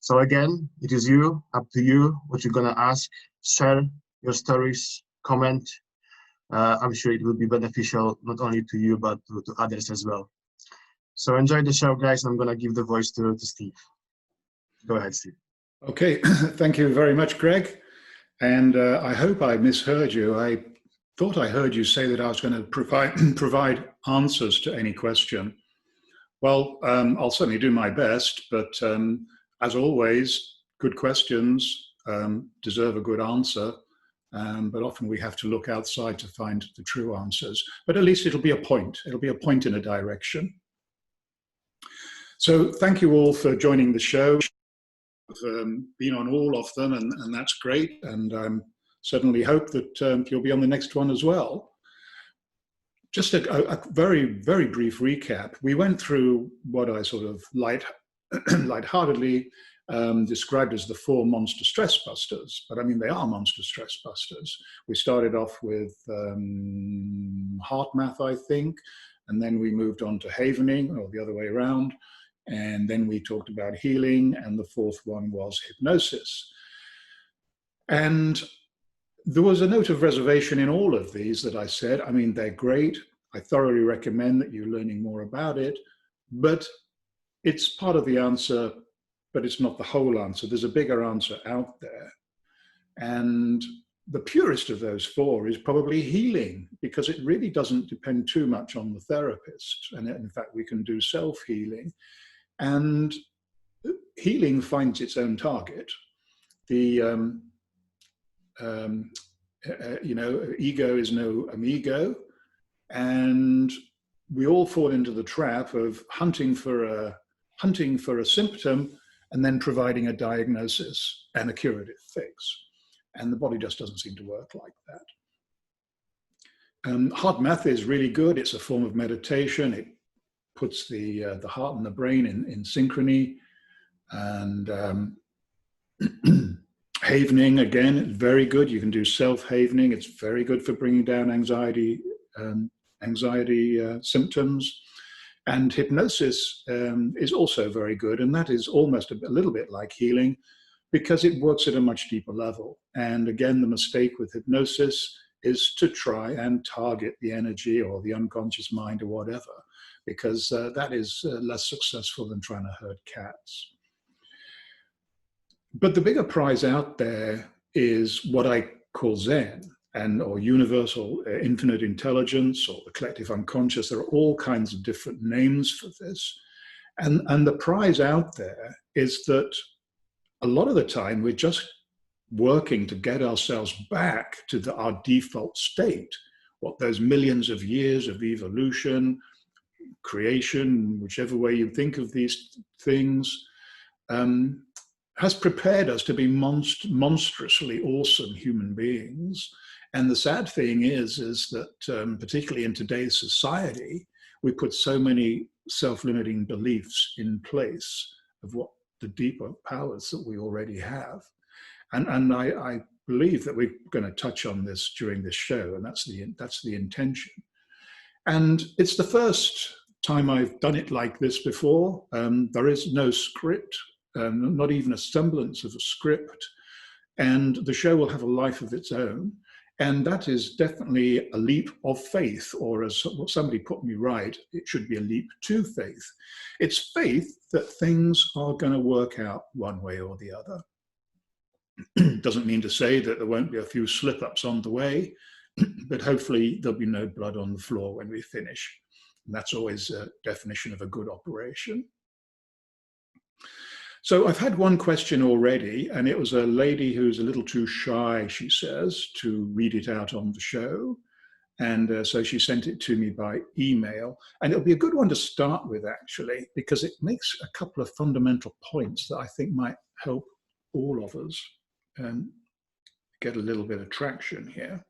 So again, it is you, up to you, what you're gonna ask. Share your stories, comment. I'm sure it will be beneficial not only to you, but to others as well. So enjoy the show, guys. I'm gonna give the voice to Steve. Go ahead, Steve. Okay, thank you very much, Greg. And I hope I misheard you. I thought I heard you say that I was going to provide answers to any question. Well, I'll certainly do my best, but as always, good questions deserve a good answer. But often we have to look outside to find the true answers. But at least it'll be a point. It'll be a point in a direction. So thank you all for joining the show. I've been on all of them, and that's great. And certainly hope that you'll be on the next one as well. Just a very, very brief recap. We went through what I sort of lightheartedly described as the 4 monster stress busters, but I mean, they are monster stress busters. We started off with heart math, I think, and then we moved on to havening, or the other way around, and then we talked about healing, and the 4th one was hypnosis. And there was a note of reservation in all of these that I said. I mean, they're great. I thoroughly recommend that you're learning more about it, but it's part of the answer, but it's not the whole answer. There's a bigger answer out there. And the purest of those 4 is probably healing, because it really doesn't depend too much on the therapist. And in fact, we can do self-healing. And healing finds its own target. The ego is no amigo, and we all fall into the trap of hunting for a symptom and then providing a diagnosis and a curative fix. And the body just doesn't seem to work like that. Heart math is really good. It's a form of meditation. It puts the heart and the brain in synchrony. And havening, again, is very good. You can do self-havening. It's very good for bringing down anxiety symptoms. And hypnosis is also very good. And that is almost a little bit like healing, because it works at a much deeper level. And again, the mistake with hypnosis is to try and target the energy or the unconscious mind or whatever, because that is less successful than trying to herd cats. But the bigger prize out there is what I call Zen, or universal infinite intelligence, or the collective unconscious. There are all kinds of different names for this. And the prize out there is that a lot of the time we're just working to get ourselves back to our default state, what those millions of years of evolution, creation, whichever way you think of these things, has prepared us to be monstrously awesome human beings. And the sad thing is that particularly in today's society, we put so many self-limiting beliefs in place of what the deeper powers that we already have. And I believe that we're going to touch on this during this show, and that's the intention. And it's the first time I've done it like this before. There is no script, not even a semblance of a script, and the show will have a life of its own. And that is definitely a leap of faith, or as somebody put me right, it should be a leap to faith. It's faith that things are going to work out one way or the other. Doesn't mean to say that there won't be a few slip-ups on the way, but hopefully there'll be no blood on the floor when we finish. And that's always a definition of a good operation. So I've had one question already, and it was a lady who's a little too shy, she says, to read it out on the show. And so she sent it to me by email. And it'll be a good one to start with, actually, because it makes a couple of fundamental points that I think might help all of us get a little bit of traction here.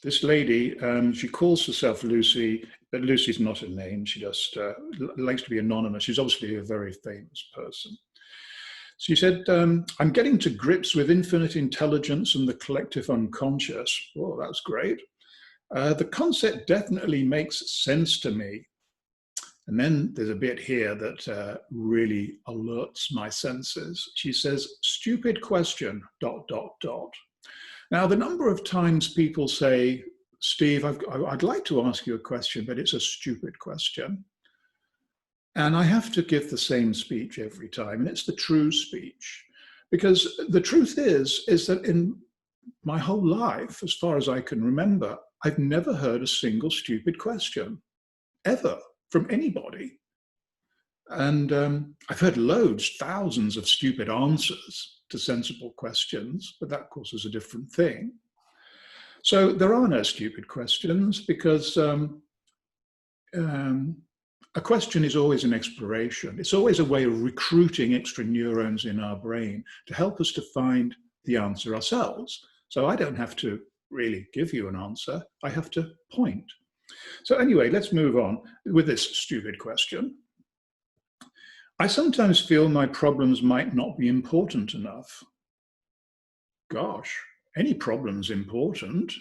This lady, she calls herself Lucy, but Lucy's not a name. She just likes to be anonymous. She's obviously a very famous person. She said, I'm getting to grips with infinite intelligence and the collective unconscious. Oh, that's great. The concept definitely makes sense to me. And then there's a bit here that really alerts my senses. She says, stupid question, ... Now, the number of times people say, Steve, I'd like to ask you a question, but it's a stupid question. And I have to give the same speech every time, and it's the true speech. Because the truth is that in my whole life, as far as I can remember, I've never heard a single stupid question, ever, from anybody. And I've heard loads, thousands of stupid answers to sensible questions, but that, of course, is a different thing. So there are no stupid questions because a question is always an exploration. It's always a way of recruiting extra neurons in our brain to help us to find the answer ourselves. So I don't have to really give you an answer. I have to point. So anyway, let's move on with this stupid question. I sometimes feel my problems might not be important enough. Gosh, any problem's important.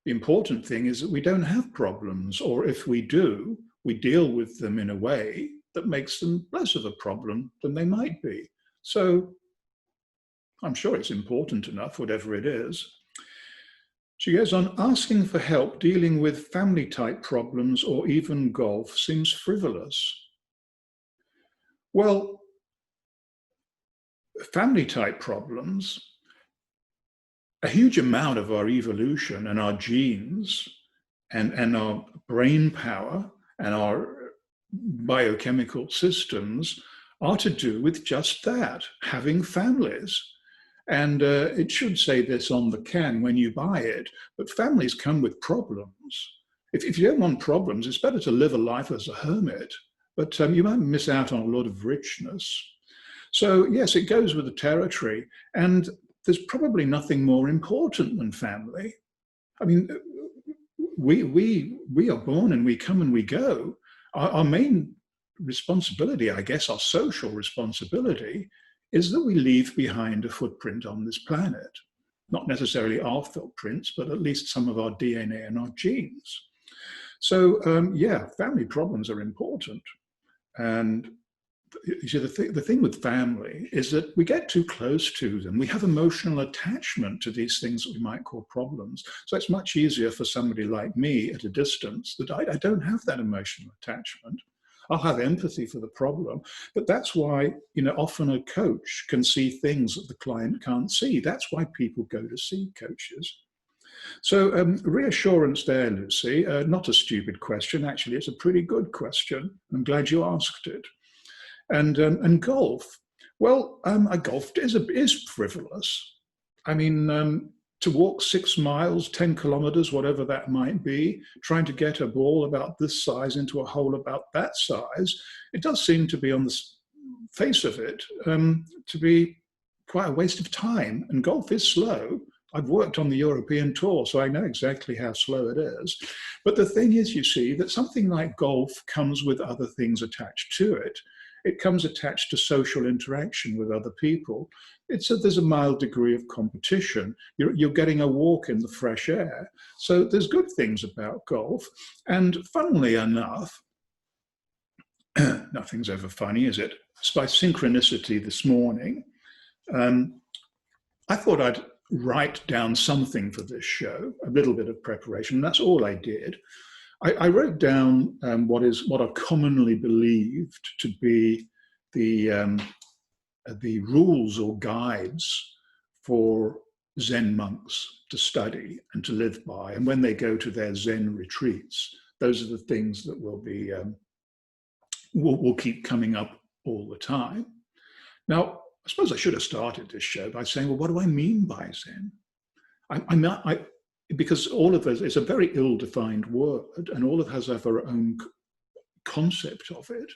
The important thing is that we don't have problems, or if we do, we deal with them in a way that makes them less of a problem than they might be. So I'm sure it's important enough, whatever it is. She goes on, asking for help dealing with family type problems or even golf seems frivolous. Well, family type problems, a huge amount of our evolution and our genes and our brain power and our biochemical systems are to do with just that, having families. And it should say this on the can when you buy it, but families come with problems. If you don't want problems, it's better to live a life as a hermit, but you might miss out on a lot of richness. So yes, it goes with the territory, and there's probably nothing more important than family. I mean, we are born and we come and we go. Our main responsibility, I guess, our social responsibility, is that we leave behind a footprint on this planet. Not necessarily our footprints, but at least some of our DNA and our genes. So yeah, family problems are important. And you see, the thing with family is that we get too close to them. We have emotional attachment to these things that we might call problems. So it's much easier for somebody like me at a distance that I don't have that emotional attachment. I'll have empathy for the problem, but that's why, often a coach can see things that the client can't see. That's why people go to see coaches. So reassurance there, Lucy, not a stupid question. Actually, it's a pretty good question. I'm glad you asked it. And golf, well, golf is frivolous. I mean, to walk 6 miles, 10 kilometers, whatever that might be, trying to get a ball about this size into a hole about that size, it does seem to be on the face of it to be quite a waste of time. And golf is slow. I've worked on the European tour, so I know exactly how slow it is. But the thing is, you see, that something like golf comes with other things attached to it. It comes attached to social interaction with other people. There's a mild degree of competition. You're getting a walk in the fresh air. So there's good things about golf. And funnily enough, nothing's ever funny, is it? It's by synchronicity this morning. I thought I'd write down something for this show, a little bit of preparation. That's all I did. I wrote down what are commonly believed to be the rules or guides for Zen monks to study and to live by. And when they go to their Zen retreats, those are the things that will be will keep coming up all the time. Now, I suppose I should have started this show by saying, well, what do I mean by Zen? Because all of us, it's a very ill-defined word, and all of us have our own concept of it.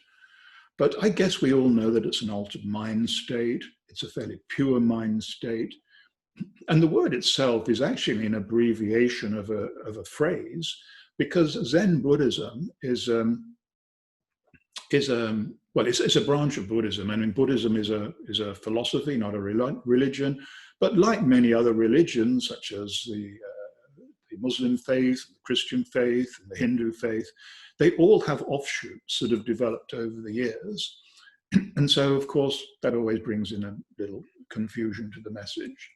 But I guess we all know that it's an altered mind state. It's a fairly pure mind state. And the word itself is actually an abbreviation of a phrase, because Zen Buddhism is a branch of Buddhism. I mean, Buddhism is a philosophy, not a religion. But like many other religions, such as the the Muslim faith, the Christian faith, and the Hindu faith. They all have offshoots that have developed over the years. And so, of course, that always brings in a little confusion to the message.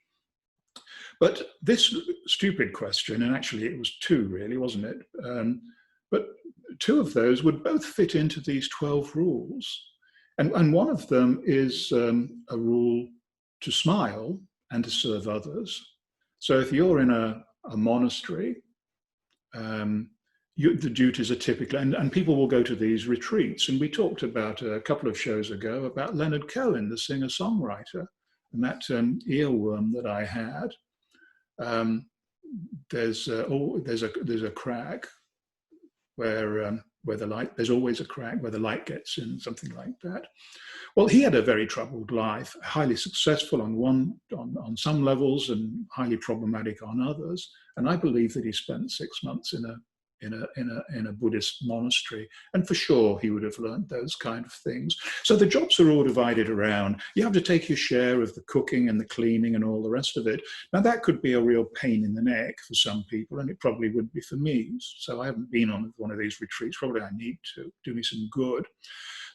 But this stupid question, and actually it was two really, wasn't it? But two of those would both fit into these 12 rules. And one of them is a rule to smile and to serve others. So if you're in a monastery, the duties are typically, and people will go to these retreats. And we talked about a couple of shows ago about Leonard Cohen, the singer-songwriter, and that earworm that I had. There's a crack where the light, there's always a crack where the light gets in, something like that. Well, he had a very troubled life, highly successful on some levels and highly problematic on others. And I believe that he spent 6 months in a Buddhist monastery, and for sure he would have learned those kind of things. So the jobs are all divided around. You have to take your share of the cooking and the cleaning and all the rest of it. Now that could be a real pain in the neck for some people, and it probably would be for me. So I haven't been on one of these retreats. Probably I need to do me some good.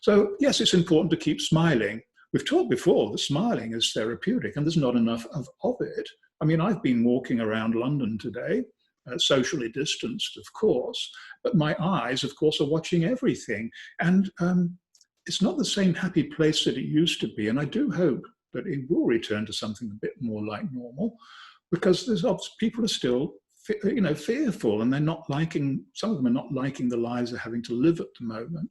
So yes, it's important to keep smiling. We've talked before that smiling is therapeutic, and there's not enough of it. I mean, I've been walking around London today, socially distanced, of course, but my eyes, of course, are watching everything. And it's not the same happy place that it used to be. And I do hope that it will return to something a bit more like normal, because people are still, fearful, and they're not liking, some of them are not liking the lives they're having to live at the moment.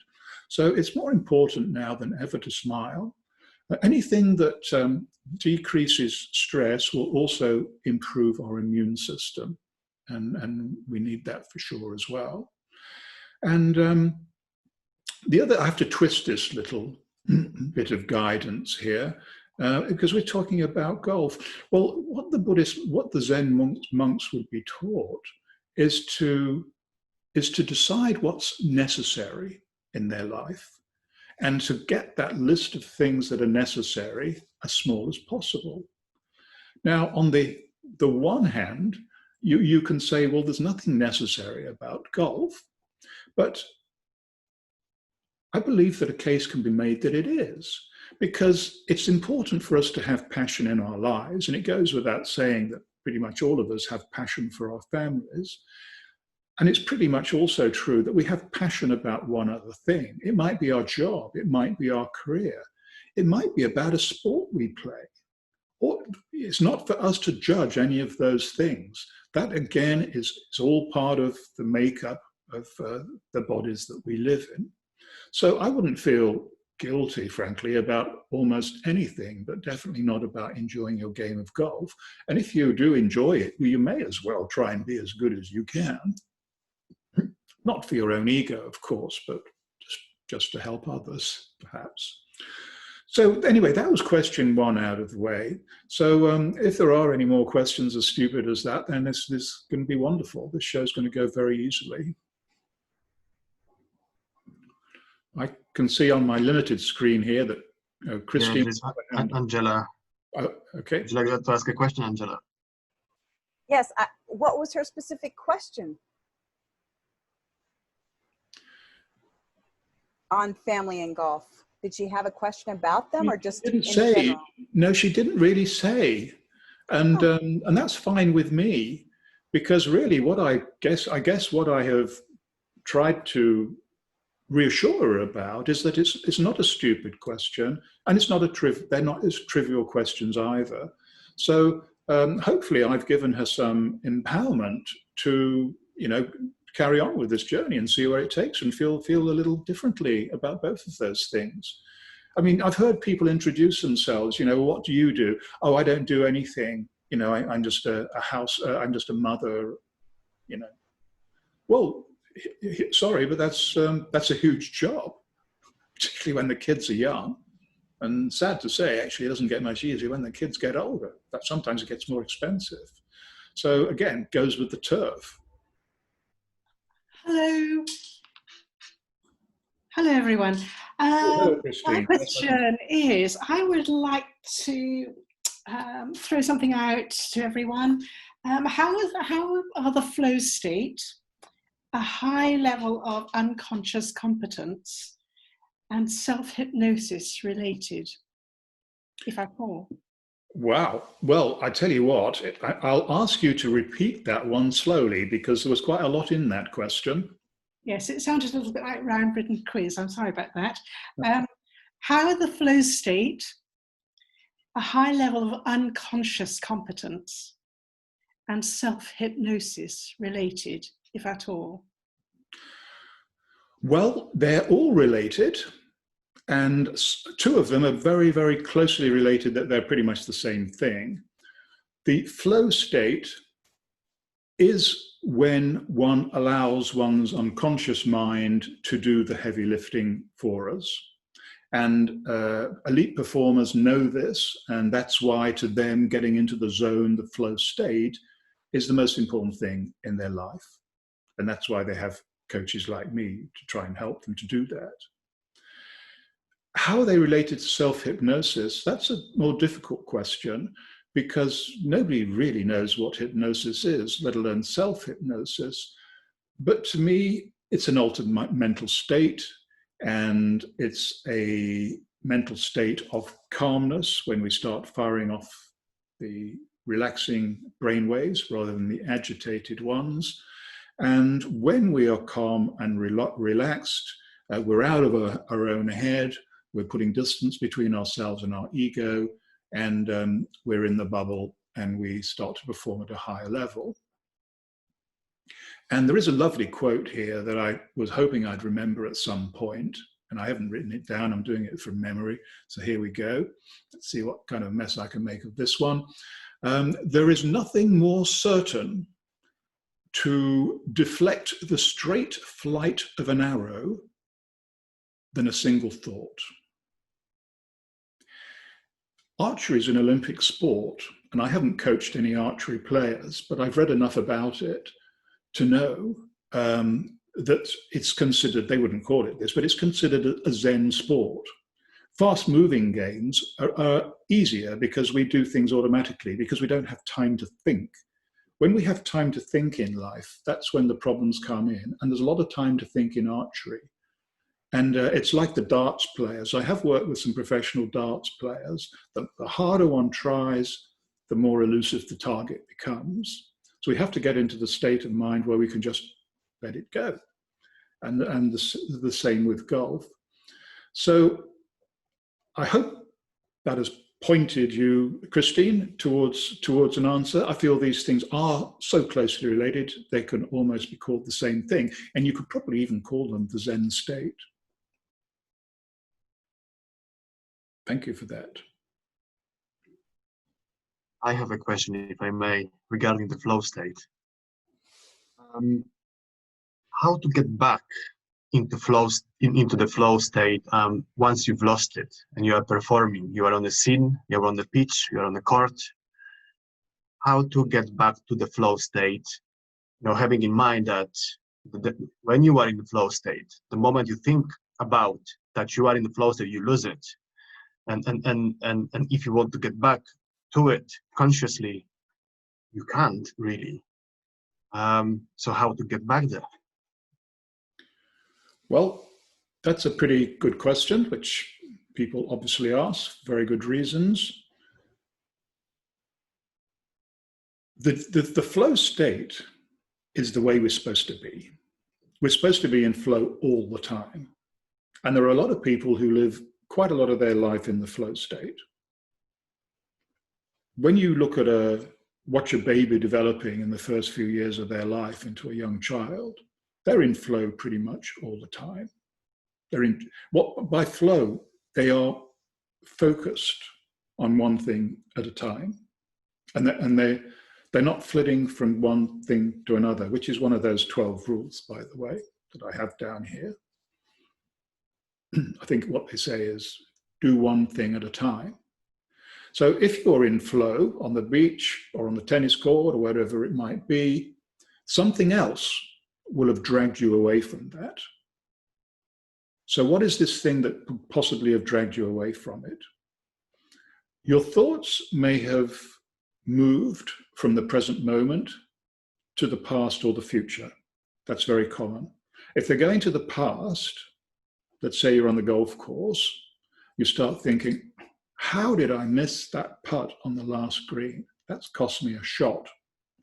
So it's more important now than ever to smile. Anything that decreases stress will also improve our immune system. And we need that for sure as well. And the other, I have to twist this little bit of guidance here, because we're talking about golf. Well, what the Zen monks would be taught is to decide what's necessary in their life, and to get that list of things that are necessary as small as possible. Now, on the one hand, you can say, well, there's nothing necessary about golf, but I believe that a case can be made that it is, because it's important for us to have passion in our lives. And it goes without saying that pretty much all of us have passion for our families. And it's pretty much also true that we have passion about one other thing. It might be our job, it might be our career, it might be about a sport we play. Or it's not for us to judge any of those things. That again is all part of the makeup of the bodies that we live in. So I wouldn't feel guilty, frankly, about almost anything, but definitely not about enjoying your game of golf. And if you do enjoy it, you may as well try and be as good as you can. Not for your own ego, of course, but just to help others, perhaps. So anyway, that was question one out of the way. So if there are any more questions as stupid as that, then this is going to be wonderful. This show's going to go very easily. I can see on my limited screen here that Christine... Yeah, Angela. Okay. Would you like to ask a question, Angela? Yes. What was her specific question? On family and golf. Did she have a question about them, or just in general? No, she didn't really say, and that's fine with me, because really, what I guess what I have tried to reassure her about is that it's not a stupid question, and it's not they're not as trivial questions either. So hopefully, I've given her some empowerment to carry on with this journey and see where it takes, and feel a little differently about both of those things. I mean, I've heard people introduce themselves, what do you do? Oh, I don't do anything. I'm just I'm just a mother, Well, sorry, but that's a huge job, particularly when the kids are young. And sad to say, actually, it doesn't get much easier when the kids get older. But sometimes it gets more expensive. So again, goes with the turf. Hello. Hello, everyone. Hello, Christine. My question is, I would like to throw something out to everyone. How are the flow state, a high level of unconscious competence, and self-hypnosis related, if at all? Wow. Well, I tell you what, I'll ask you to repeat that one slowly because there was quite a lot in that question. Yes, it sounded a little bit like round Britain quiz. I'm sorry about that. How are the flow state, a high level of unconscious competence, and self-hypnosis related, if at all? Well, they're all related. And two of them are very, very closely related, that they're pretty much the same thing. The flow state is when one allows one's unconscious mind to do the heavy lifting for us. And elite performers know this, and that's why to them getting into the zone, the flow state, is the most important thing in their life. And that's why they have coaches like me to try and help them to do that. How are they related to self-hypnosis? That's a more difficult question because nobody really knows what hypnosis is, let alone self-hypnosis. But to me, it's an altered mental state, and it's a mental state of calmness when we start firing off the relaxing brain waves rather than the agitated ones. And when we are calm and relaxed, we're out of our own head. We're putting distance between ourselves and our ego, and we're in the bubble, and we start to perform at a higher level. And there is a lovely quote here that I was hoping I'd remember at some point, and I haven't written it down. I'm doing it from memory. So here we go. Let's see what kind of mess I can make of this one. There is nothing more certain to deflect the straight flight of an arrow than a single thought. Archery is an Olympic sport, and I haven't coached any archery players, but I've read enough about it to know that it's considered, they wouldn't call it this, but it's considered a Zen sport. Fast-moving games are easier because we do things automatically, because we don't have time to think. When we have time to think in life, that's when the problems come in, and there's a lot of time to think in archery. And it's like the darts players. I have worked with some professional darts players. The harder one tries, the more elusive the target becomes. So we have to get into the state of mind where we can just let it go. And the same with golf. So I hope that has pointed you, Christine, towards an answer. I feel these things are so closely related, they can almost be called the same thing. And you could probably even call them the Zen state. Thank you for that. I have a question, if I may, regarding the flow state. How to get back into the flow state once you've lost it and you are performing, you are on the scene, you are on the pitch, you are on the court. How to get back to the flow state, having in mind that when you are in the flow state, the moment you think about that you are in the flow state, you lose it. And if you want to get back to it consciously, you can't really. So how to get back there? Well, that's a pretty good question, which people obviously ask, very good reasons. The flow state is the way we're supposed to be. We're supposed to be in flow all the time. And there are a lot of people who live quite a lot of their life in the flow state. When you look at watch a baby developing in the first few years of their life into a young child, they're in flow pretty much all the time. By flow, they are focused on one thing at a time. And they're not flitting from one thing to another, which is one of those 12 rules, by the way, that I have down here. I think what they say is do one thing at a time. So if you're in flow on the beach or on the tennis court or wherever it might be, something else will have dragged you away from that. So what is this thing that could possibly have dragged you away from it? Your thoughts may have moved from the present moment to the past or the future. That's very common. If they're going to the past, let's say you're on the golf course, you start thinking, how did I miss that putt on the last green? That's cost me a shot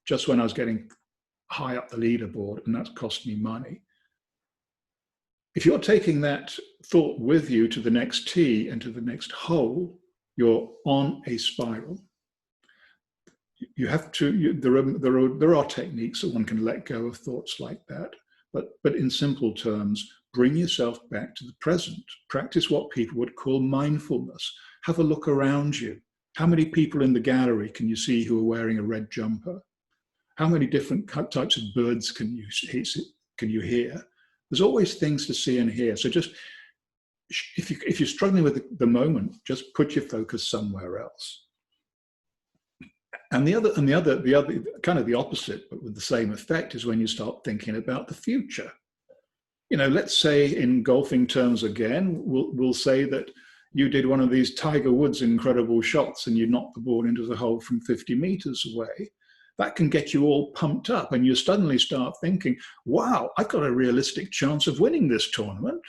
just when I was getting high up the leaderboard, and that's cost me money. If you're taking that thought with you to the next tee and to the next hole, you're on a spiral. You have to, there are techniques that one can let go of thoughts like that, but in simple terms, bring yourself back to the present. Practice what people would call mindfulness. Have a look around you. How many people in the gallery can you see who are wearing a red jumper? How many different types of birds can you hear? There's always things to see and hear. So just, if you're struggling with the moment, just put your focus somewhere else. And the other kind of the opposite, but with the same effect, is when you start thinking about the future. You know, let's say in golfing terms again, we'll say that you did one of these Tiger Woods incredible shots and you knocked the ball into the hole from 50 meters away. That can get you all pumped up, and you suddenly start thinking, wow, I've got a realistic chance of winning this tournament.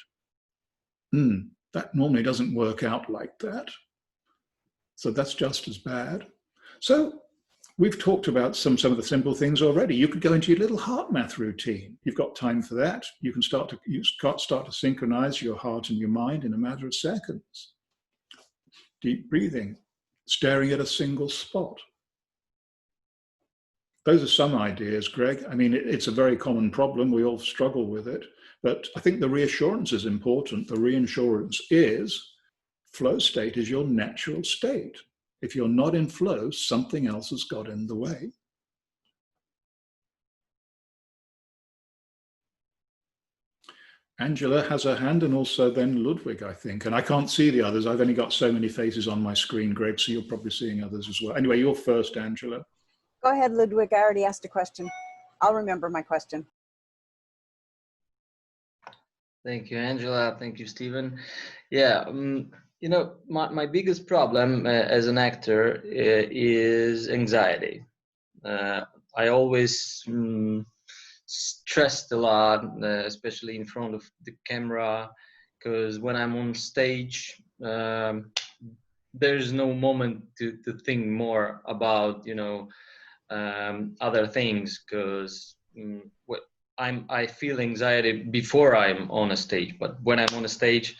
That normally doesn't work out like that. So that's just as bad. So we've talked about some of the simple things already. You could go into your little heart math routine. You've got time for that. You can start to synchronize your heart and your mind in a matter of seconds. Deep breathing, staring at a single spot. Those are some ideas, Greg. I mean, it's a very common problem. We all struggle with it. But I think the reassurance is important. The reassurance is flow state is your natural state. If you're not in flow, something else has got in the way. Angela has her hand, and also then Ludwig, I think. And I can't see the others. I've only got so many faces on my screen, Greg, so you're probably seeing others as well. Anyway, you're first, Angela. Go ahead, Ludwig. I already asked a question. I'll remember my question. Thank you, Angela. Thank you, Stephen. Yeah, you know, my biggest problem as an actor is anxiety. I always stressed a lot, especially in front of the camera, because when I'm on stage, there's no moment to think more about, you know, other things, because I feel anxiety before I'm on a stage, but when I'm on a stage,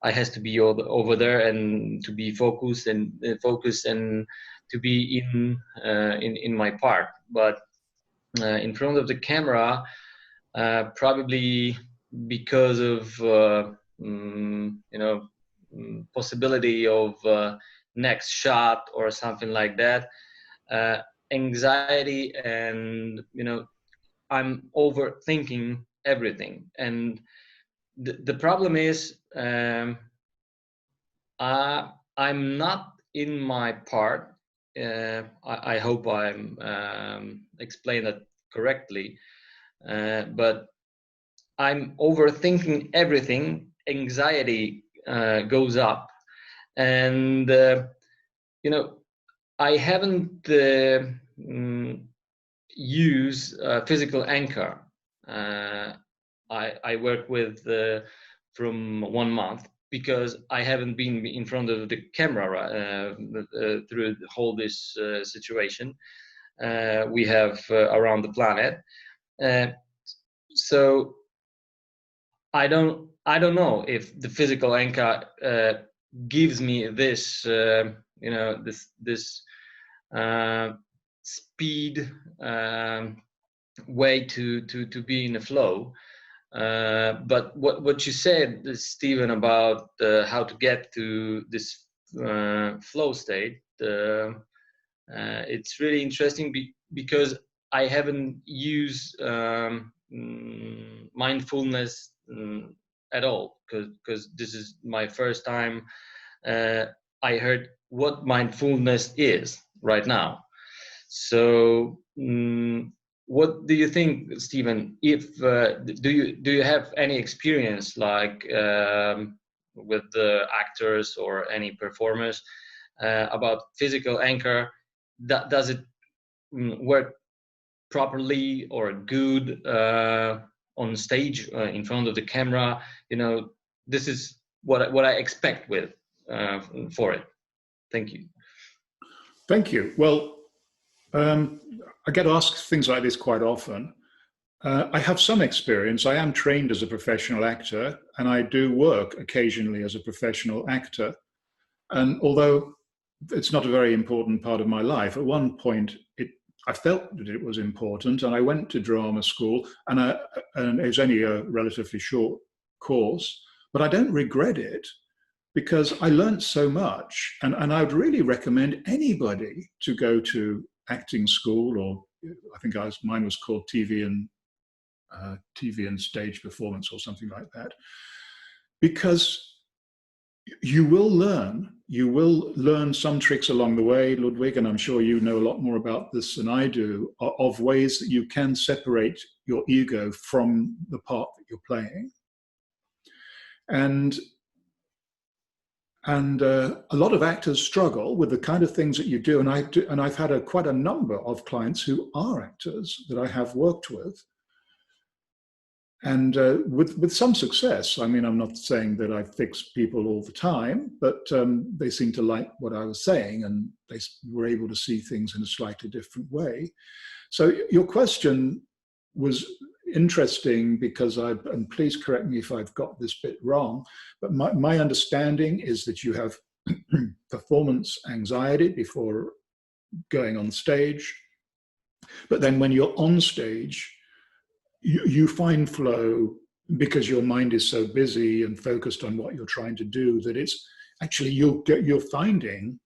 I has to be over there and to be focused and to be in my part. But in front of the camera, probably because of you know, possibility of next shot or something like that, anxiety, and you know, I'm overthinking everything. And the problem is I'm not in my part. I hope I'm explain that correctly, but I'm overthinking everything. Anxiety goes up, and you know, I haven't use physical anchor. I work with from 1 month, because I haven't been in front of the camera through the whole this situation we have around the planet. So I don't know if the physical anchor gives me this you know, this speed way to be in the flow. But what you said, Stephen, about how to get to this flow state, it's really interesting because I haven't used mindfulness at all, because this is my first time I heard what mindfulness is right now. So what do you think, Stephen? If do you have any experience, like with the actors or any performers, about physical anchor does it work properly or good on stage in front of the camera? You know, this is what I expect with for it. Thank you. Thank you. Well, I get asked things like this quite often. I have some experience. I am trained as a professional actor, and I do work occasionally as a professional actor. And although it's not a very important part of my life, at one point I felt that it was important, and I went to drama school, and it was only a relatively short course, but I don't regret it, because I learned so much. And I would really recommend anybody to go to acting school, or I think mine was called TV and stage performance or something like that, because you will learn some tricks along the way, Ludwig, and I'm sure you know a lot more about this than I do, of ways that you can separate your ego from the part that you're playing. And a lot of actors struggle with the kind of things that you do, and I've had quite a number of clients who are actors that I have worked with, and with some success. I mean, I'm not saying that I fix people all the time, but they seem to like what I was saying, and they were able to see things in a slightly different way. So your question was interesting, because and please correct me if I've got this bit wrong, but my understanding is that you have performance anxiety before going on stage, but then when you're on stage, you find flow because your mind is so busy and focused on what you're trying to do, that it's actually you're finding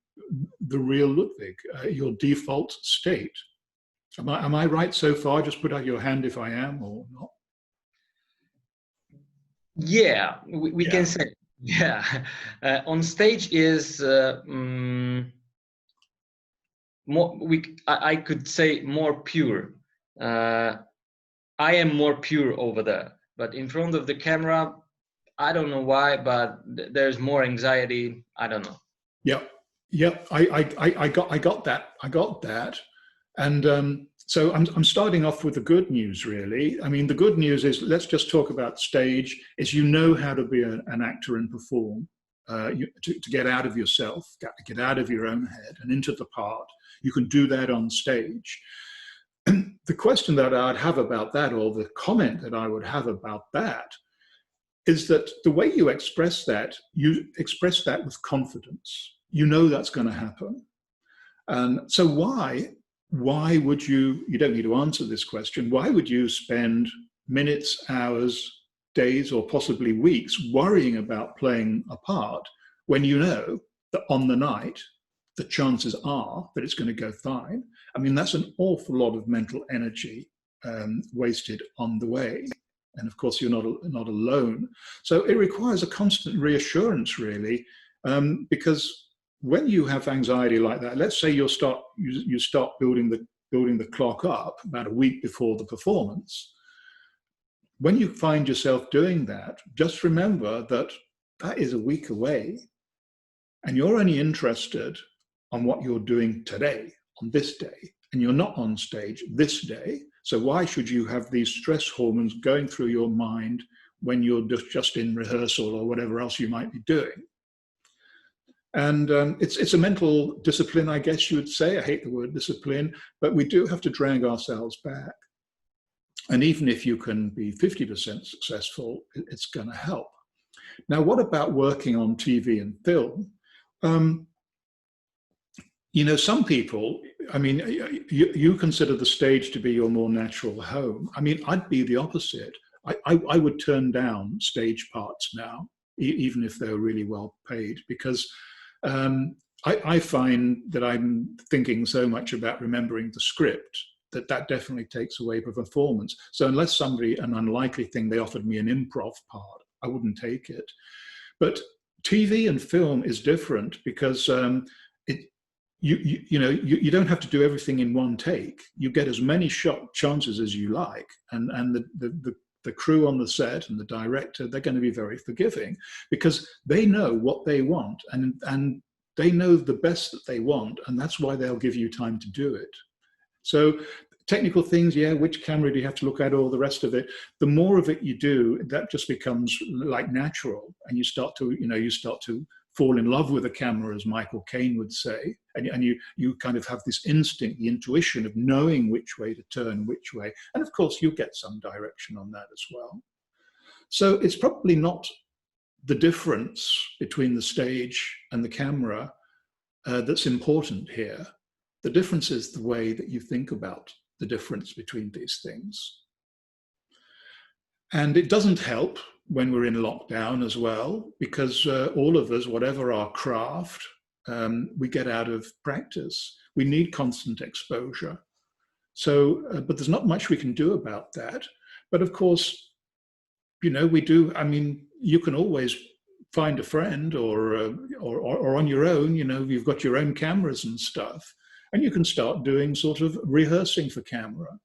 the real Ludwig, your default state. Am I right so far? Just put out your hand if I am or not. Yeah, we can say, yeah. On stage is more. I could say more pure. I am more pure over there, but in front of the camera, I don't know why, but there's more anxiety. I don't know. Yep. I got that. And so I'm starting off with the good news, really. I mean, the good news is, let's just talk about stage, is you know how to be an actor and perform, to get out of yourself, get out of your own head and into the part. You can do that on stage. The question that I'd have about that, or the comment that I would have about that, is that the way you express that with confidence. You know that's going to happen. And so why would you don't need to answer this question, why would you spend minutes, hours, days, or possibly weeks worrying about playing a part when you know that on the night, the chances are that it's going to go fine? I mean, that's an awful lot of mental energy wasted on the way. And of course, you're not alone. So it requires a constant reassurance, really, because when you have anxiety like that, let's say you start building the clock up about a week before the performance. When you find yourself doing that, just remember that is a week away, and you're only interested on what you're doing today, on this day, and you're not on stage this day. So why should you have these stress hormones going through your mind when you're just in rehearsal or whatever else you might be doing? And it's a mental discipline, I guess you would say. I hate the word discipline, but we do have to drag ourselves back. And even if you can be 50% successful, it's going to help. Now, what about working on TV and film? You know, some people, I mean, you consider the stage to be your more natural home. I mean, I'd be the opposite. I would turn down stage parts now, even if they're really well paid, because I find that I'm thinking so much about remembering the script that definitely takes away from performance. So unless an unlikely thing, they offered me an improv part, I wouldn't take it. But TV and film is different, because you don't have to do everything in one take. You get as many chances as you like, and the crew on the set and the director, they're going to be very forgiving, because they know what they want, and They know the best that they want, and that's why they'll give you time to do it. So technical things, yeah, which camera do you have to look at, all the rest of it. The more of it you do, that just becomes like natural, and you start to fall in love with a camera, as Michael Caine would say, and you kind of have this instinct, the intuition of knowing which way to turn, which way, and of course you get some direction on that as well. So it's probably not the difference between the stage and the camera that's important here. The difference is the way that you think about the difference between these things. And it doesn't help when we're in lockdown as well, because all of us, whatever our craft, we get out of practice. We need constant exposure. So, but there's not much we can do about that. But of course, we do. I mean, you can always find a friend or on your own, you've got your own cameras and stuff, and you can start doing sort of rehearsing for camera.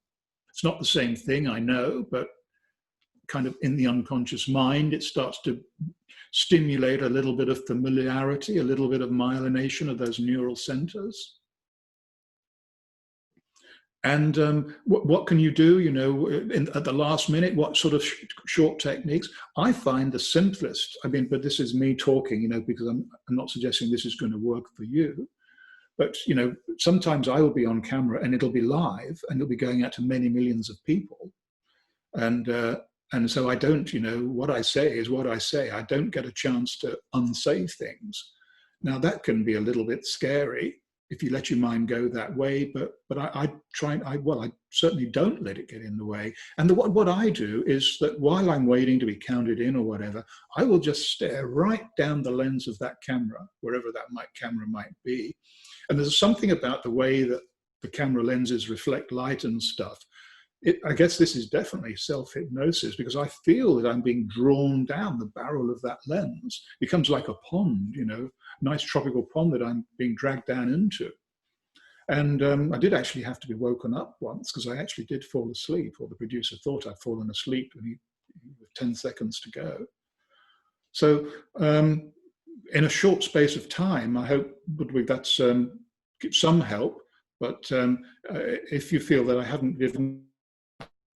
It's not the same thing, I know, but kind of in the unconscious mind, it starts to stimulate a little bit of familiarity, a little bit of myelination of those neural centers. And what can you do, at the last minute? What sort of short techniques? I find the simplest, but this is me talking, because I'm not suggesting this is going to work for you. But, sometimes I will be on camera and it'll be live and it'll be going out to many millions of people. And so I don't, what I say is what I say. I don't get a chance to unsay things. Now that can be a little bit scary if you let your mind go that way, but I certainly don't let it get in the way. And what I do is that while I'm waiting to be counted in or whatever, I will just stare right down the lens of that camera, wherever that camera might be. And there's something about the way that the camera lenses reflect light and stuff. I guess this is definitely self-hypnosis, because I feel that I'm being drawn down the barrel of that lens. It becomes like a pond, nice tropical pond that I'm being dragged down into. And I did actually have to be woken up once, because I actually did fall asleep, or the producer thought I'd fallen asleep with 10 seconds to go. So in a short space of time, I hope that's some help. But if you feel that I haven't given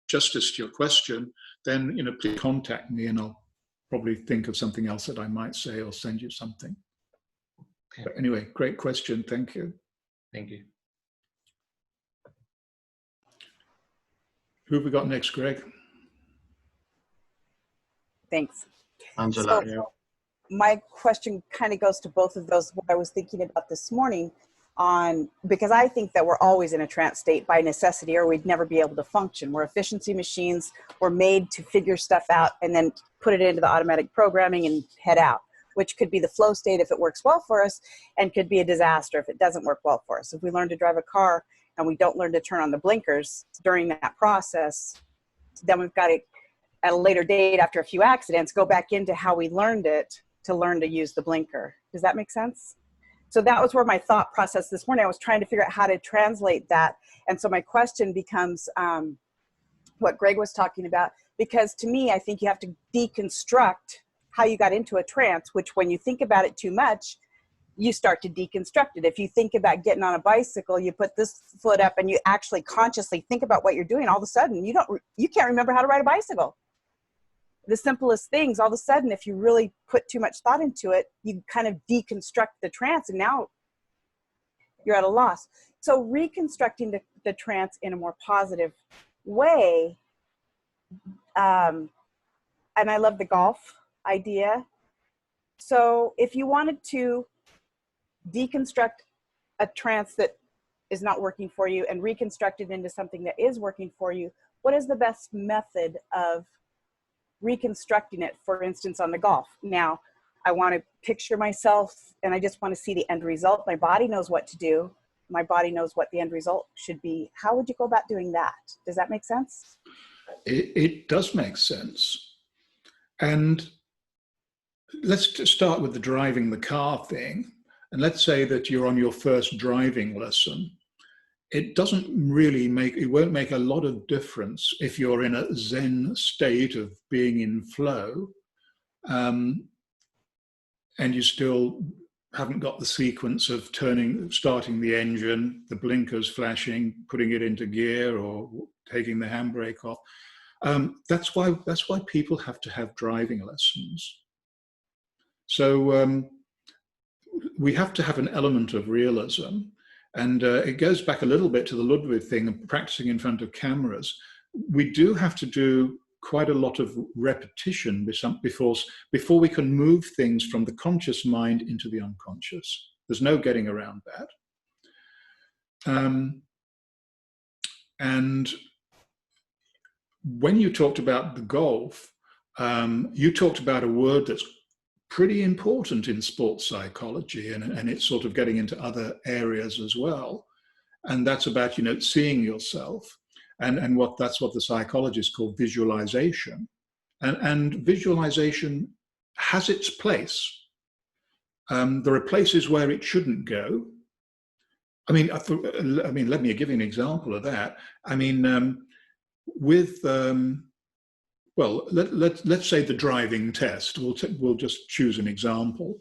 justice to your question, then please contact me and I'll probably think of something else that I might say or send you something. Okay. But anyway, great question. Thank you. Thank you. Who have we got next, Greg? Thanks. Angela. So, my question kind of goes to both of those. What I was thinking about this morning because I think that we're always in a trance state by necessity, or we'd never be able to function. We're efficiency machines. We're made to figure stuff out and then put it into the automatic programming and head out, which could be the flow state if it works well for us, and could be a disaster if it doesn't work well for us. If we learn to drive a car and we don't learn to turn on the blinkers during that process, then we've got to, at a later date after a few accidents, go back into how we learned it to learn to use the blinker. Does that make sense? So that was where my thought process this morning, I was trying to figure out how to translate that. And so my question becomes what Greg was talking about, because to me, I think you have to deconstruct how you got into a trance, which when you think about it too much, you start to deconstruct it. If you think about getting on a bicycle, you put this foot up and you actually consciously think about what you're doing, all of a sudden you can't remember how to ride a bicycle. The simplest things, all of a sudden, if you really put too much thought into it, you kind of deconstruct the trance and now you're at a loss. So reconstructing the trance in a more positive way, and I love the golf idea. So if you wanted to deconstruct a trance that is not working for you and reconstruct it into something that is working for you, what is the best method of reconstructing it, for instance, on the golf? Now, I want to picture myself and I just want to see the end result. My body knows what to do. My body knows what the end result should be. How would you go about doing that? Does that make sense? It does make sense. And let's just start with the driving the car thing. And let's say that you're on your first driving lesson. It won't make a lot of difference if you're in a Zen state of being in flow, and you still haven't got the sequence of starting the engine, the blinkers flashing, putting it into gear, or taking the handbrake off. That's why people have to have driving lessons. So we have to have an element of realism, and it goes back a little bit to the Ludwig thing of practicing in front of cameras. We do have to do quite a lot of repetition before we can move things from the conscious mind into the unconscious. There's no getting around that. And when you talked about the golf, you talked about a word that's pretty important in sports psychology, and it's sort of getting into other areas as well. And that's about, seeing yourself. And that's what the psychologists call visualization. And visualization has its place. There are places where it shouldn't go. I mean, let me give you an example of that. I mean, let's say the driving test. We'll just choose an example.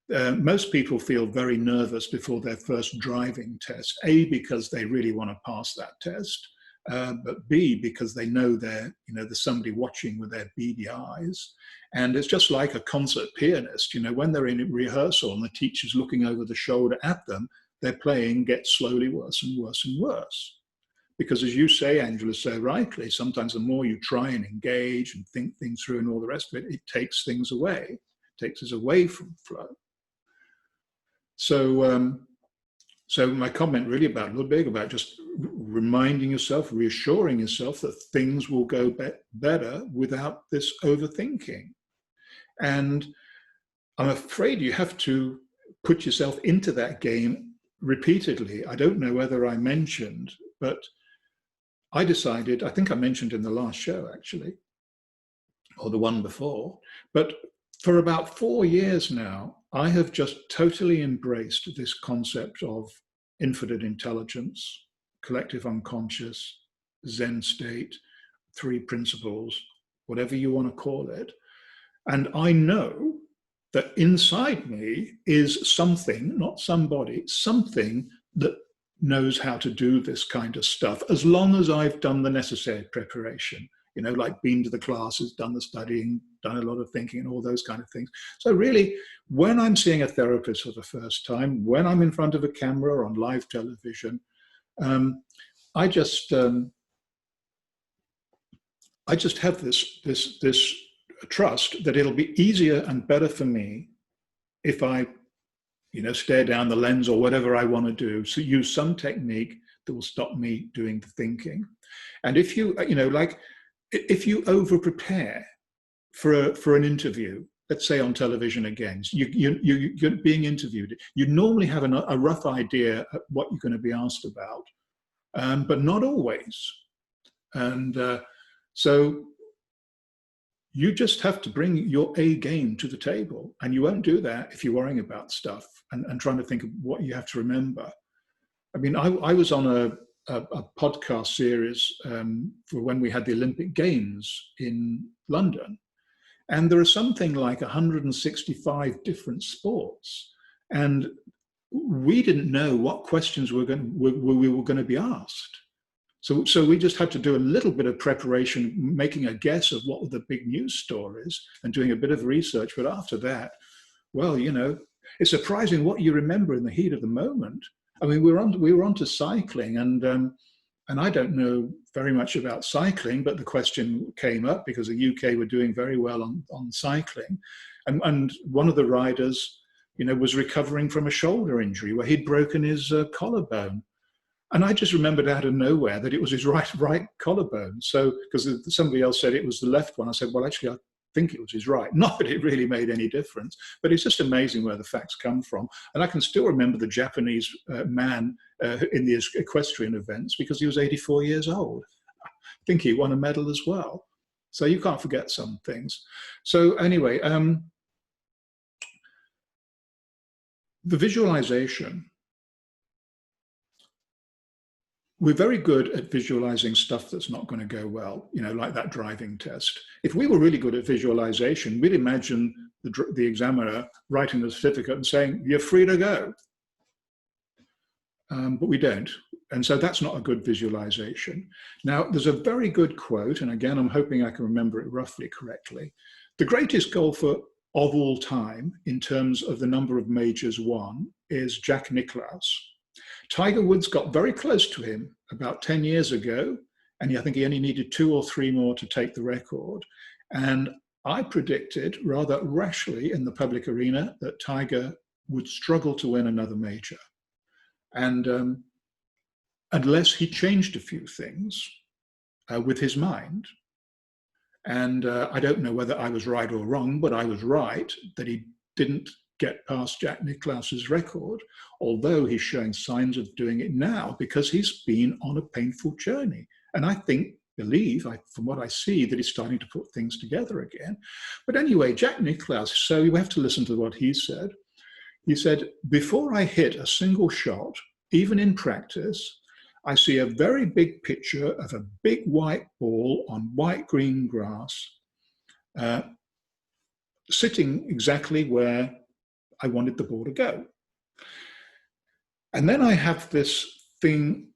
Most people feel very nervous before their first driving test. A, because they really want to pass that test. But B, because they know there's somebody watching with their beady eyes. And it's just like a concert pianist, when they're in rehearsal and the teacher's looking over the shoulder at them, their playing gets slowly worse and worse and worse. Because as you say, Angela, so rightly, sometimes the more you try and engage and think things through and all the rest of it, it takes things away. It takes us away from flow. So my comment really about Ludwig, about just reminding yourself, reassuring yourself that things will go better without this overthinking. And I'm afraid you have to put yourself into that game repeatedly. I don't know whether I mentioned, but I decided, I think I mentioned in the last show actually, or the one before, but for about 4 years now, I have just totally embraced this concept of infinite intelligence, collective unconscious, Zen state, 3 principles, whatever you want to call it. And I know that inside me is something, not somebody, something that knows how to do this kind of stuff, as long as I've done the necessary preparation, like been to the classes, done the studying, done a lot of thinking and all those kind of things. So really, when I'm seeing a therapist for the first time, when I'm in front of a camera or on live television, I just have this trust that it'll be easier and better for me if I, stare down the lens or whatever I want to do. So use some technique that will stop me doing the thinking. And if you, if you over prepare for an interview, let's say on television again, you're being interviewed, you normally have a rough idea of what you're going to be asked about, but not always. And so you just have to bring your A game to the table, and you won't do that if you're worrying about stuff and trying to think of what you have to remember. I mean, I was on a podcast series for when we had the Olympic Games in London, and there are something like 165 different sports, and we didn't know what questions we were going to be asked. So we just had to do a little bit of preparation, making a guess of what were the big news stories and doing a bit of research. But after that, well, it's surprising what you remember in the heat of the moment. I mean, we were onto cycling, and I don't know very much about cycling, but the question came up because the UK were doing very well on cycling, and one of the riders, was recovering from a shoulder injury where he'd broken his collarbone. And I just remembered out of nowhere that it was his right collarbone. So, because somebody else said it was the left one, I said, well, actually, I think it was his right. Not that it really made any difference, but it's just amazing where the facts come from. And I can still remember the Japanese man in the equestrian events because he was 84 years old. I think he won a medal as well. So you can't forget some things. So anyway, the visualization. we're very good at visualizing stuff that's not going to go well, you know, like that driving test. If we were really good at visualization, we'd imagine the examiner writing the certificate and saying, you're free to go. But we don't. And so that's not a good visualization. Now, there's a very good quote, and again, I'm hoping I can remember it roughly correctly. The greatest golfer of all time, in terms of the number of majors won, is Jack Nicklaus. Tiger Woods got very close to him about 10 years ago, and I think he only needed 2 or 3 more to take the record. And I predicted, rather rashly in the public arena, that Tiger would struggle to win another major. And unless he changed a few things with his mind. And I don't know whether I was right or wrong, but I was right that he didn't get past Jack Nicklaus's record, although he's showing signs of doing it now because he's been on a painful journey. And I believe, from what I see, that he's starting to put things together again. But anyway, Jack Nicklaus, so you have to listen to what he said. He said, before I hit a single shot, even in practice, I see a very big picture of a big white ball on white green grass, sitting exactly where I wanted the ball to go. And then I have this thing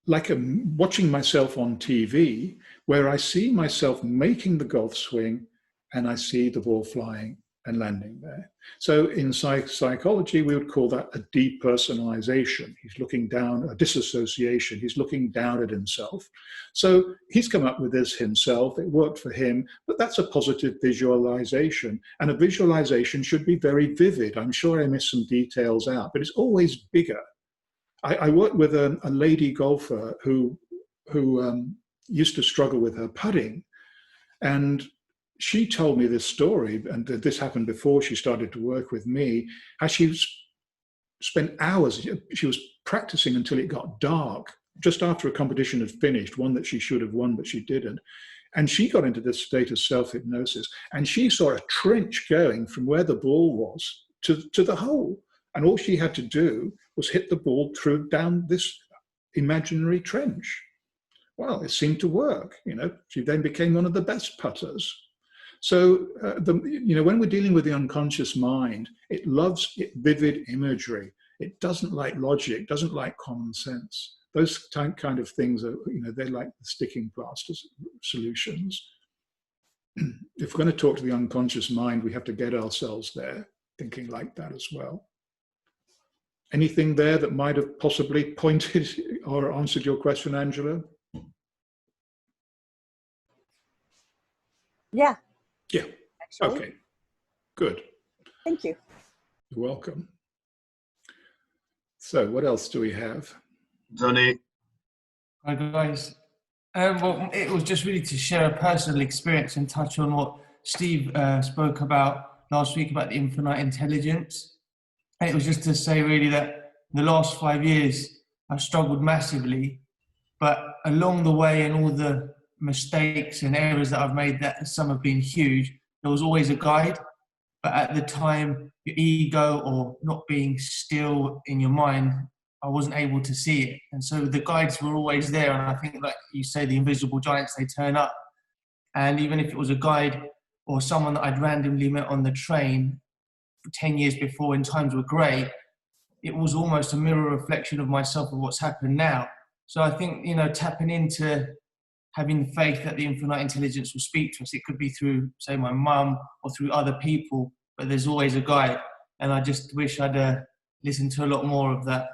like watching myself on TV, where I see myself making the golf swing and I see the ball flying and landing there. So in psychology, we would call that a depersonalization. He's looking down, a disassociation. He's looking down at himself. So he's come up with this himself. It worked for him, but that's a positive visualization. And a visualization should be very vivid. I'm sure I missed some details out, but it's always bigger. I worked with a lady golfer who used to struggle with her putting. And she told me this story, and this happened before she started to work with me, how she spent hours, she was practicing until it got dark, just after a competition had finished, one that she should have won, but she didn't. And she got into this state of self-hypnosis, and she saw a trench going from where the ball was to the hole. And all she had to do was hit the ball down this imaginary trench. Well, it seemed to work. You know, she then became one of the best putters. So, when we're dealing with the unconscious mind, it loves vivid imagery. It doesn't like logic, doesn't like common sense. Those kind of things are, they're like the sticking plaster solutions. If we're going to talk to the unconscious mind, we have to get ourselves there, thinking like that as well. Anything there that might have possibly pointed or answered your question, Angela? Yeah. Yeah. Actually. Okay. Good. Thank you. You're welcome. So what else do we have? Johnny. Hi guys. Well, it was just really to share a personal experience and touch on what Steve spoke about last week about the infinite intelligence. And it was just to say really that the last 5 years I've struggled massively, but along the way and all the mistakes and errors that I've made, that some have been huge, there was always a guide. But at the time, your ego or not being still in your mind, I wasn't able to see it. And so the guides were always there. And I think, like you say, the invisible giants, they turn up. And even if it was a guide or someone that I'd randomly met on the train 10 years before when times were great, it was almost a mirror reflection of myself of what's happened now. So I think, tapping into having faith that the infinite intelligence will speak to us. It could be through, say, my mum or through other people, but there's always a guide. And I just wish I'd listened to a lot more of that.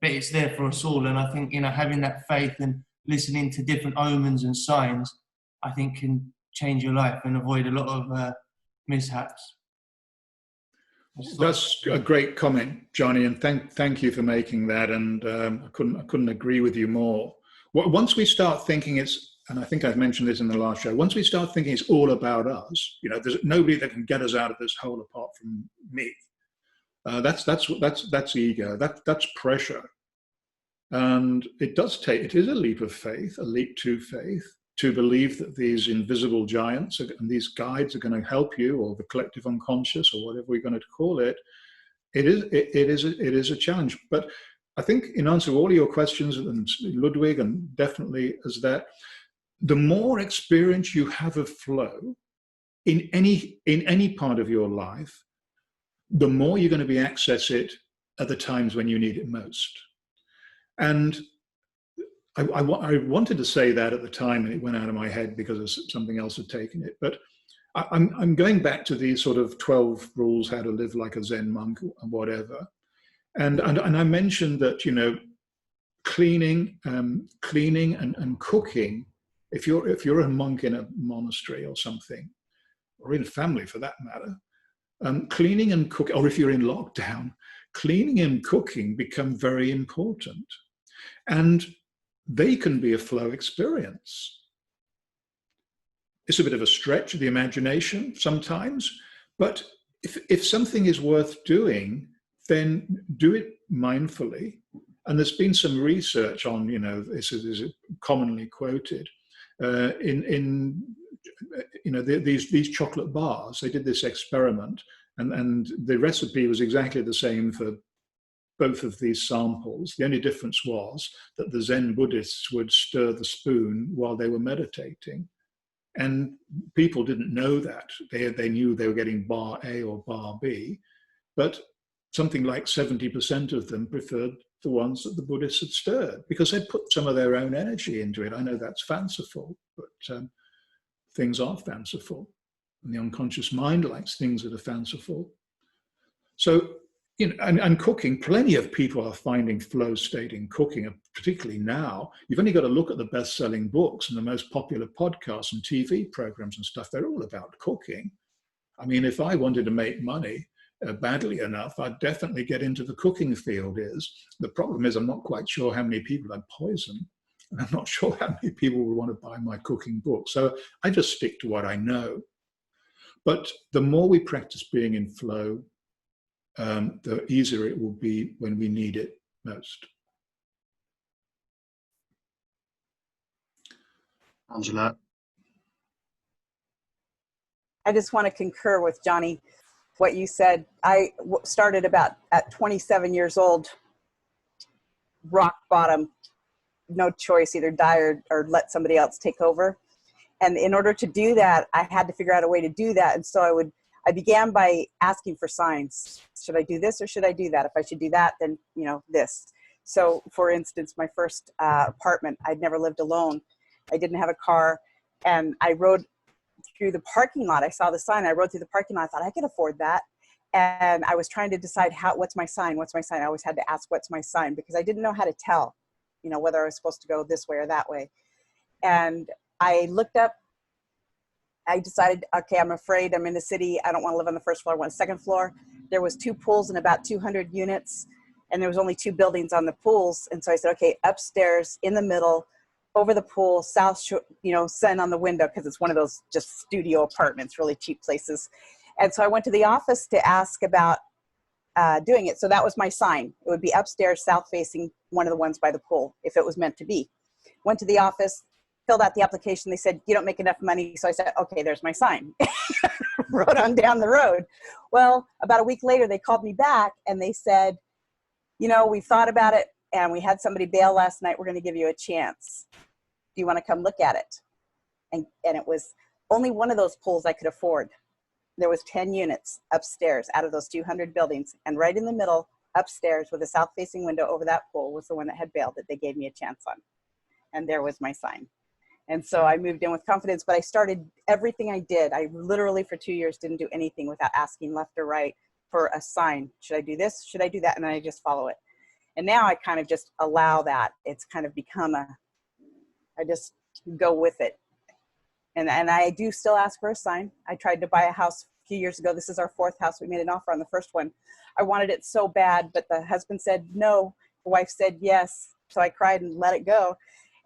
But it's there for us all. And I think, having that faith and listening to different omens and signs, I think can change your life and avoid a lot of mishaps. That's a great comment, Johnny, and thank you for making that. And I couldn't agree with you more. Once we start thinking and I think I've mentioned this in the last show, once we start thinking it's all about us, there's nobody that can get us out of this hole apart from me. That's ego. That's pressure, and it is a leap of faith, a leap to faith, to believe that these invisible giants and these guides are going to help you, or the collective unconscious, or whatever we're going to call it. It is a challenge, but I think in answer to all of your questions, and Ludwig, and definitely as that, the more experience you have of flow in any part of your life, the more you're going to be access it at the times when you need it most. And I wanted to say that at the time, and it went out of my head because something else had taken it. But I'm going back to these sort of 12 rules how to live like a Zen monk and whatever. And I mentioned that, you know, cleaning and cooking. If you're a monk in a monastery or something, or in a family for that matter, cleaning and cooking, or if you're in lockdown, cleaning and cooking become very important. And they can be a flow experience. It's a bit of a stretch of the imagination sometimes, but if something is worth doing, then do it mindfully. And there's been some research on, you know, this is commonly quoted, in you know, these chocolate bars. They did this experiment, and the recipe was exactly the same for both of these samples. The only difference was that the Zen Buddhists would stir the spoon while they were meditating. And people didn't know that. They knew they were getting bar A or bar B, but something like 70% of them preferred the ones that the Buddhists had stirred because they'd put some of their own energy into it. I know that's fanciful, but things are fanciful. And the unconscious mind likes things that are fanciful. So, you know, and cooking, plenty of people are finding flow state in cooking, particularly now. You've only got to look at the best-selling books and the most popular podcasts and TV programs and stuff. They're all about cooking. I mean, if I wanted to make money badly enough, I'd definitely get into the cooking field. The problem is I'm not quite sure how many people I'd poison. And I'm not sure how many people would want to buy my cooking book. So I just stick to what I know. But the more we practice being in flow, the easier it will be when we need it most. Angela. I just want to concur with Johnny, what you said. I started about at 27 years old, rock bottom, no choice, either die or let somebody else take over. And in order to do that, I had to figure out a way to do that. And so I began by asking for signs. Should I do this or should I do that? If I should do that, then, you know, this. So for instance, my first apartment, I'd never lived alone. I didn't have a car. And I rode through the parking lot. I saw the sign. I rode through the parking lot. I thought I could afford that. And I was trying to decide what's my sign? What's my sign? I always had to ask, what's my sign? Because I didn't know how to tell, you know, whether I was supposed to go this way or that way. And I looked up, I decided, okay, I'm afraid I'm in the city. I don't want to live on the first floor. I want the second floor. There was 2 pools and about 200 units, and there was only 2 buildings on the pools. And so I said, okay, upstairs in the middle, over the pool, south shore, you know, sun on the window, because it's one of those just studio apartments, really cheap places. And so I went to the office to ask about doing it. So that was my sign. It would be upstairs, south facing, one of the ones by the pool, if it was meant to be. Went to the office, filled out the application. They said, you don't make enough money. So I said, okay, there's my sign. Rode on down the road. Well, about a week later, they called me back and they said, you know, we thought about it and we had somebody bail last night. We're going to give you a chance. Do you want to come look at it? And it was only one of those pools I could afford. There was 10 units upstairs out of those 200 buildings. And right in the middle, upstairs with a south-facing window over that pool was the one that had bailed that they gave me a chance on. And there was my sign. And so I moved in with confidence, but I started everything I did. I literally for 2 years didn't do anything without asking left or right for a sign. Should I do this? Should I do that? And then I just follow it. And now I kind of just allow that. It's kind of become I just go with it. And I do still ask for a sign. I tried to buy a house a few years ago. This is our 4th house. We made an offer on the first one. I wanted it so bad, but the husband said no. The wife said yes. So I cried and let it go.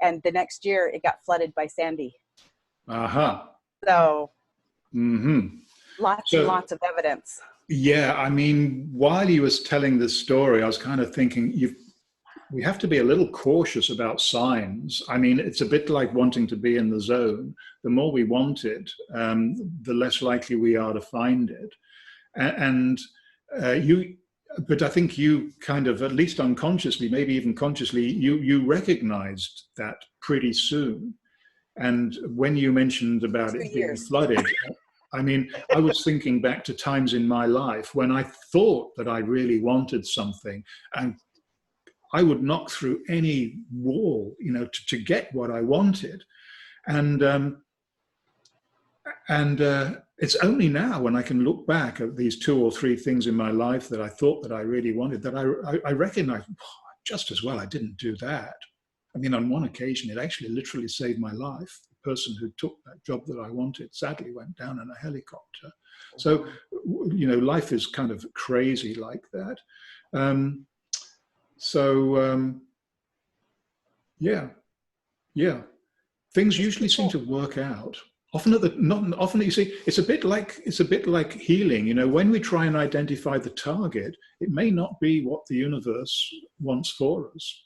And the next year it got flooded by Sandy. Uh-huh. So Mm-hmm. lots and lots of evidence. Yeah, I mean, while you was telling this story, I was kind of thinking we have to be a little cautious about signs. I mean, it's a bit like wanting to be in the zone. The more we want it, the less likely we are to find it. And but I think you kind of, at least unconsciously, maybe even consciously, you recognized that pretty soon. And when you mentioned about it being flooded, I mean, I was thinking back to times in my life when I thought that I really wanted something, and I would knock through any wall, you know, to get what I wanted. And it's only now when I can look back at these 2 or 3 things in my life that I thought that I really wanted, that I recognize, oh, just as well I didn't do that. I mean, on one occasion, it actually literally saved my life. The person who took that job that I wanted sadly went down in a helicopter. So, you know, life is kind of crazy like that. Yeah. Things usually seem to work out. Often you see, it's a bit like healing. You know, when we try and identify the target, it may not be what the universe wants for us.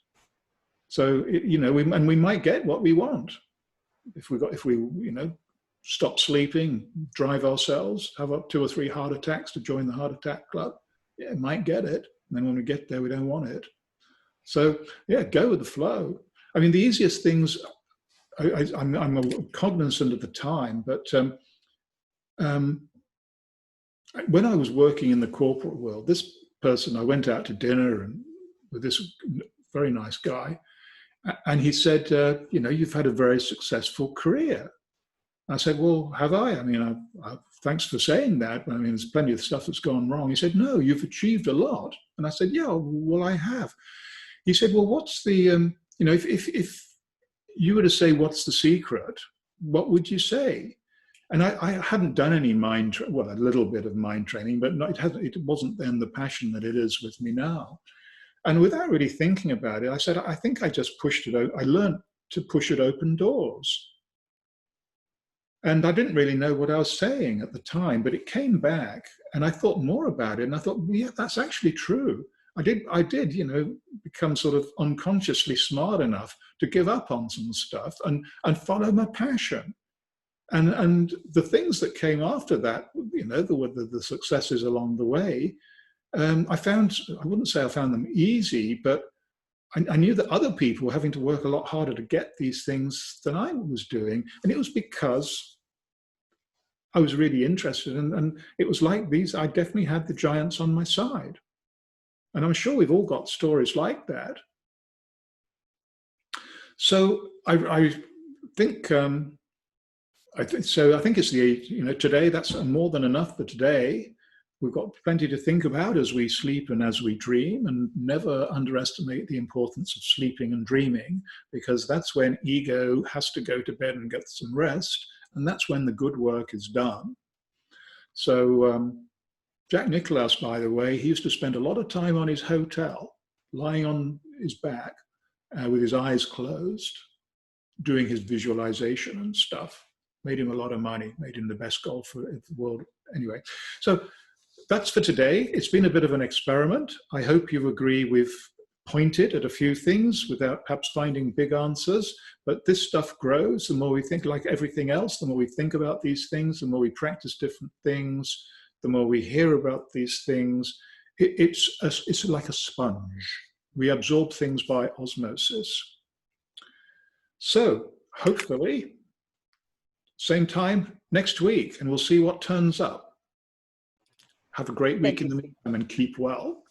So, you know, we might get what we want if we you know, stop sleeping, drive ourselves, have up 2 or 3 heart attacks to join the heart attack club. Yeah, might get it. And then when we get there, we don't want it. So yeah, go with the flow. I mean, the easiest things, I'm cognizant of the time, but when I was working in the corporate world, this person, I went out to dinner and with this very nice guy, and he said, you know, you've had a very successful career. I said, well, have I? I mean, thanks for saying that. I mean, there's plenty of stuff that's gone wrong. He said, no, you've achieved a lot. And I said, yeah, well, I have. He said, well, what's the, you know, if you were to say, what's the secret, what would you say? And I hadn't done any well, a little bit of mind training, but it wasn't then the passion that it is with me now. And without really thinking about it, I said, I think I just pushed it. I learned to push it open doors. And I didn't really know what I was saying at the time, but it came back and I thought more about it. And I thought, well, yeah, that's actually true. I did, you know, become sort of unconsciously smart enough to give up on some stuff and follow my passion. And the things that came after that, you know, the successes along the way, I wouldn't say I found them easy, but I knew that other people were having to work a lot harder to get these things than I was doing. And it was because I was really interested. And it was like I definitely had the giants on my side. And I'm sure we've all got stories like that. So I think it's you know, today that's more than enough for today. We've got plenty to think about as we sleep and as we dream, and never underestimate the importance of sleeping and dreaming, because that's when ego has to go to bed and get some rest, and that's when the good work is done. So Jack Nicklaus, by the way, he used to spend a lot of time on his hotel, lying on his back with his eyes closed, doing his visualization and stuff. Made him a lot of money, made him the best golfer in the world. Anyway, so that's for today. It's been a bit of an experiment. I hope you agree we've pointed at a few things without perhaps finding big answers, but this stuff grows. The more we think, like everything else, the more we think about these things, the more we practice different things, the more we hear about these things. It's like a sponge. We absorb things by osmosis. So hopefully, same time next week, and we'll see what turns up. Have a great week in the meantime and keep well.